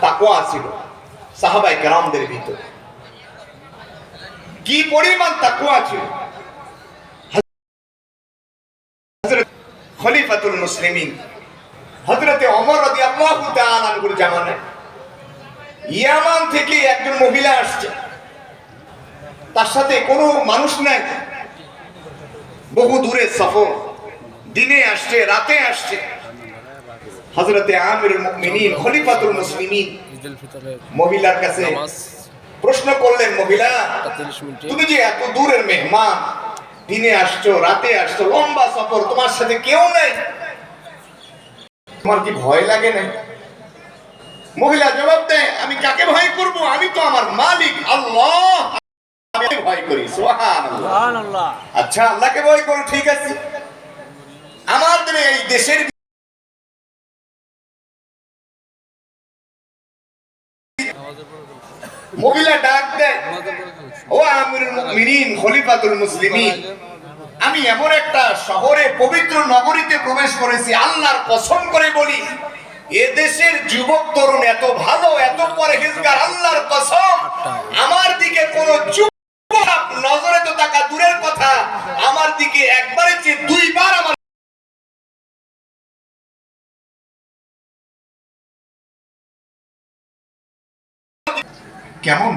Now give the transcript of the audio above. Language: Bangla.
তাকওয়া ছিল সাহাবায়ে কেরামদের ভিতরে, কি পরিমাণ তাকওয়া ছিল। হযরত খলিফাতুল মুসলিমিন হযরত ওমর রাদিয়াল্লাহু তাআলা আনহুর জামানায় ইয়ামান থেকে একজন মহিলা আসছে, তার সাথে কোনো মানুষ নাই, বহু দূরে সফর, দিনে আসছে রাতে আসছে। হযরতে আমিরুল মুমিনিন খলিফাতুল মুসলিমিন মহিলার কাছে প্রশ্ন করলেন, মহিলা তুমি যে এত দূরের মেহমান, দিনে আসছো রাতে আসছো, লম্বা সফর, তোমার সাথে কেউ নেই, তোমার কি ভয় লাগে না? মহিলা জবাব দেয়, আমি কাকে ভয় করব, আমি তো আমার মালিক আল্লাহ আমি ভয় করি। সুবহানাল্লাহ। আচ্ছা আল্লাহকে ভয় করো, ঠিক আছে। আমাদের এই দেশের মহিলা ডাক দেয়, ও আমিরুল মুমিনিন খলিফাতুল মুসলিমিন, আমি এমন একটা শহরে পবিত্র নগরীতে প্রবেশ করেছি, আল্লাহর কসম করে বলি এদেশের যুবক তরুণ এত ভালো, এত পরহেজগার, আল্লাহর কসম আমার দিকে কোন যুবক নজরে তো তাকা দূরের কথা, আমার দিকে একবারের চেয়ে দুইবার আমার কেমন